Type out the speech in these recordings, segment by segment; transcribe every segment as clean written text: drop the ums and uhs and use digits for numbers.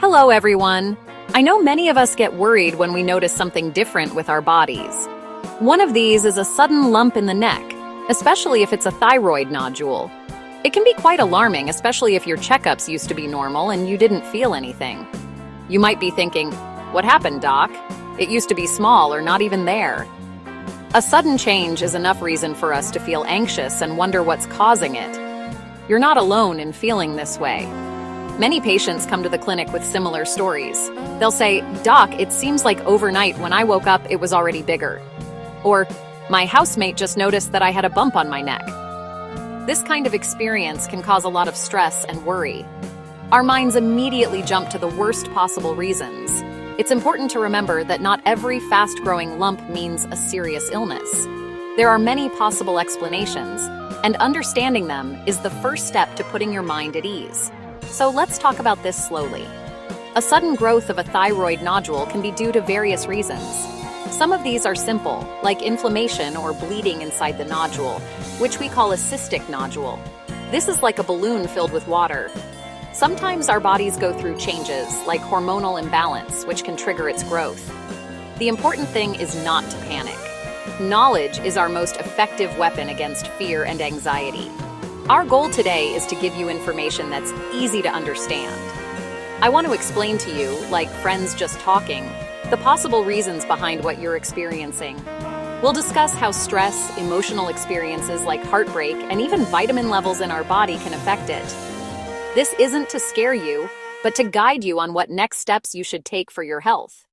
Hello, everyone. I know many of us get worried when we notice something different with our bodies. One of these is a sudden lump in the neck, especially if it's a thyroid nodule. It can be quite alarming, especially if your checkups used to be normal and you didn't feel anything. You might be thinking, "What happened, doc? It used to be small or not even there." A sudden change is enough reason for us to feel anxious and wonder what's causing it. You're not alone in feeling this way. Many patients come to the clinic with similar stories. They'll say, "Doc, it seems like overnight when I woke up it was already bigger." Or, "My housemate just noticed that I had a bump on my neck." This kind of experience can cause a lot of stress and worry. Our minds immediately jump to the worst possible reasons. It's important to remember that not every fast-growing lump means a serious illness. There are many possible explanations, and understanding them is the first step to putting your mind at ease. So let's talk about this slowly. A sudden growth of a thyroid nodule can be due to various reasons. Some of these are simple, like inflammation or bleeding inside the nodule, which we call a cystic nodule. This is like a balloon filled with water. Sometimes our bodies go through changes, like hormonal imbalance, which can trigger its growth. The important thing is not to panic. Knowledge is our most effective weapon against fear and anxiety. Our goal today is to give you information that's easy to understand. I want to explain to you, like friends just talking, the possible reasons behind what you're experiencing. We'll discuss how stress, emotional experiences like heartbreak, and even vitamin levels in our body can affect it. This isn't to scare you, but to guide you on what next steps you should take for your health.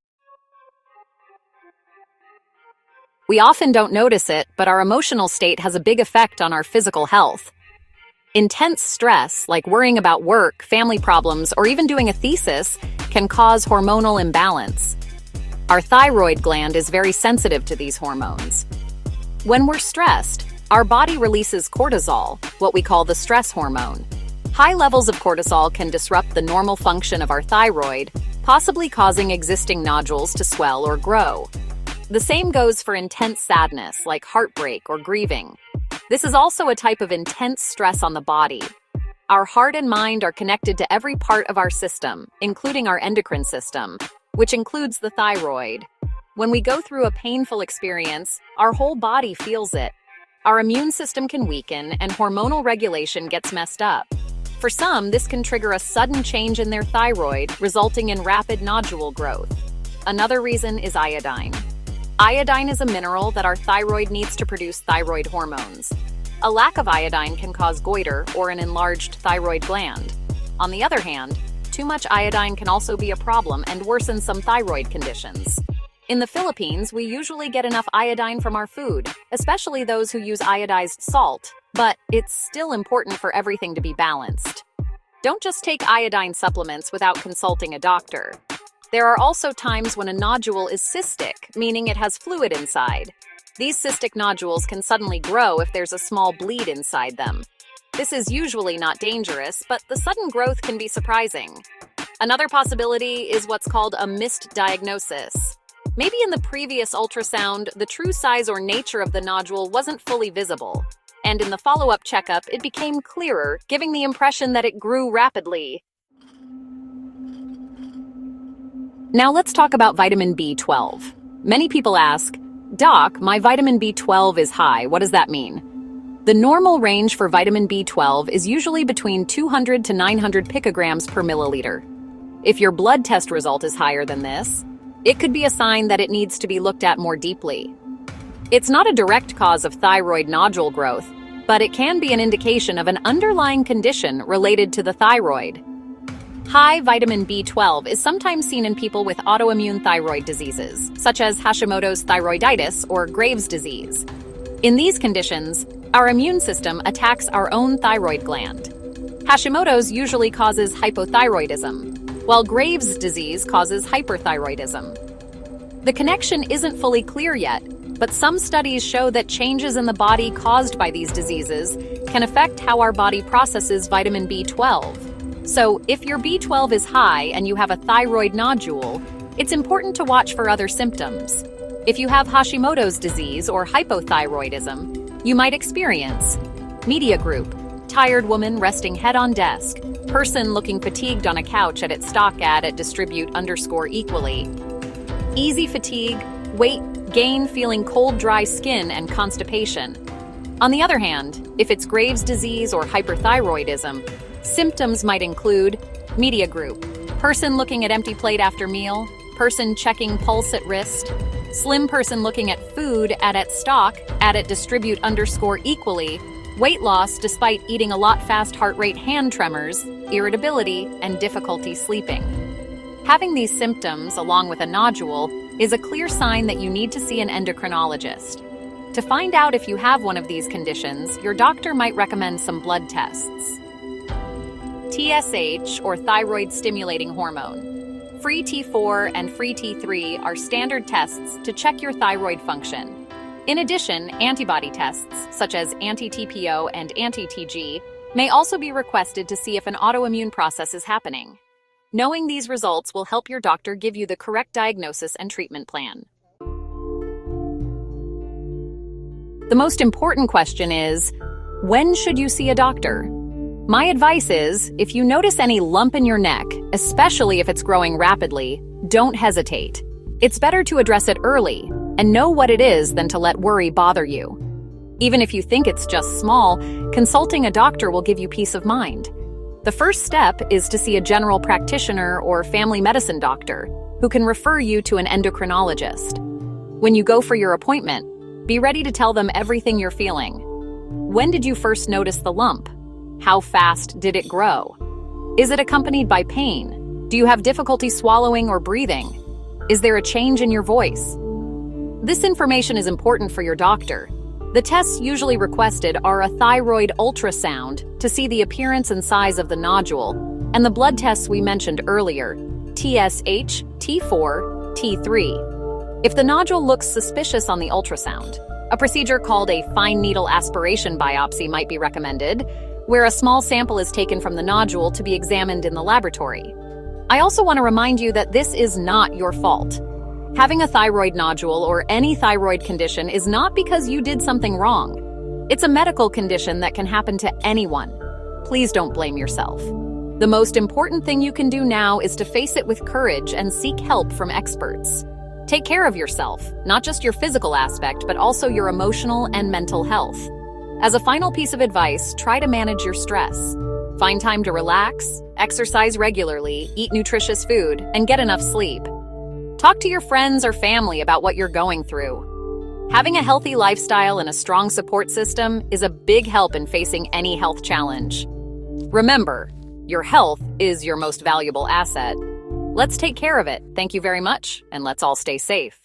We often don't notice it, but our emotional state has a big effect on our physical health. Intense stress, like worrying about work, family problems, or even doing a thesis, can cause hormonal imbalance. Our thyroid gland is very sensitive to these hormones. When we're stressed, our body releases cortisol, what we call the stress hormone. High levels of cortisol can disrupt the normal function of our thyroid, possibly causing existing nodules to swell or grow. The same goes for intense sadness, like heartbreak or grieving. This is also a type of intense stress on the body. Our heart and mind are connected to every part of our system, including our endocrine system, which includes the thyroid. When we go through a painful experience, our whole body feels it. Our immune system can weaken and hormonal regulation gets messed up. For some, this can trigger a sudden change in their thyroid, resulting in rapid nodule growth. Another reason is iodine. Iodine is a mineral that our thyroid needs to produce thyroid hormones. A lack of iodine can cause goiter or an enlarged thyroid gland. On the other hand, too much iodine can also be a problem and worsen some thyroid conditions. In the Philippines, we usually get enough iodine from our food, especially those who use iodized salt, but it's still important for everything to be balanced. Don't just take iodine supplements without consulting a doctor. There are also times when a nodule is cystic, meaning it has fluid inside. These cystic nodules can suddenly grow if there's a small bleed inside them. This is usually not dangerous, but the sudden growth can be surprising. Another possibility is what's called a missed diagnosis. Maybe in the previous ultrasound, the true size or nature of the nodule wasn't fully visible, and in the follow-up checkup, it became clearer, giving the impression that it grew rapidly. Now let's talk about vitamin B12. Many people ask, "Doc, my vitamin B12 is high. What does that mean?" The normal range for vitamin B12 is usually between 200 to 900 picograms per milliliter. If your blood test result is higher than this, it could be a sign that it needs to be looked at more deeply. It's not a direct cause of thyroid nodule growth, but it can be an indication of an underlying condition related to the thyroid. High vitamin B12 is sometimes seen in people with autoimmune thyroid diseases, such as Hashimoto's thyroiditis or Graves' disease. In these conditions, our immune system attacks our own thyroid gland. Hashimoto's usually causes hypothyroidism, while Graves' disease causes hyperthyroidism. The connection isn't fully clear yet, but some studies show that changes in the body caused by these diseases can affect how our body processes vitamin B12. So, if your B12 is high and you have a thyroid nodule, it's important to watch for other symptoms. If you have Hashimoto's disease or hypothyroidism, you might experience media group, tired woman resting head on desk, Person looking fatigued on a couch at its stock at distribute_equally. Easy fatigue, weight gain, feeling cold, dry skin, and constipation. On the other hand, if it's Graves' disease or hyperthyroidism, symptoms might include media group, person looking at empty plate after meal, person checking pulse at wrist, slim person looking at food at stock at distribute_equally, weight loss despite eating a lot, fast heart rate, hand tremors, irritability, and difficulty sleeping. Having these symptoms, along with a nodule, is a clear sign that you need to see an endocrinologist. To find out if you have one of these conditions, your doctor might recommend some blood tests. TSH, or thyroid stimulating hormone. Free T4 and free T3 are standard tests to check your thyroid function. In addition, antibody tests, such as anti-TPO and anti-TG, may also be requested to see if an autoimmune process is happening. Knowing these results will help your doctor give you the correct diagnosis and treatment plan. The most important question is, when should you see a doctor? My advice is, if you notice any lump in your neck, especially if it's growing rapidly, don't hesitate. It's better to address it early and know what it is than to let worry bother you. Even if you think it's just small, consulting a doctor will give you peace of mind. The first step is to see a general practitioner or family medicine doctor who can refer you to an endocrinologist. When you go for your appointment, be ready to tell them everything you're feeling. When did you first notice the lump? How fast did it grow? Is it accompanied by pain? Do you have difficulty swallowing or breathing? Is there a change in your voice? This information is important for your doctor. The tests usually requested are a thyroid ultrasound to see the appearance and size of the nodule, and the blood tests we mentioned earlier, TSH, T4, T3. If the nodule looks suspicious on the ultrasound, a procedure called a fine needle aspiration biopsy might be recommended, where a small sample is taken from the nodule to be examined in the laboratory. I also want to remind you that this is not your fault. Having a thyroid nodule or any thyroid condition is not because you did something wrong. It's a medical condition that can happen to anyone. Please don't blame yourself. The most important thing you can do now is to face it with courage and seek help from experts. Take care of yourself, not just your physical aspect, but also your emotional and mental health. As a final piece of advice, try to manage your stress. Find time to relax, exercise regularly, eat nutritious food, and get enough sleep. Talk to your friends or family about what you're going through. Having a healthy lifestyle and a strong support system is a big help in facing any health challenge. Remember, your health is your most valuable asset. Let's take care of it. Thank you very much, and let's all stay safe.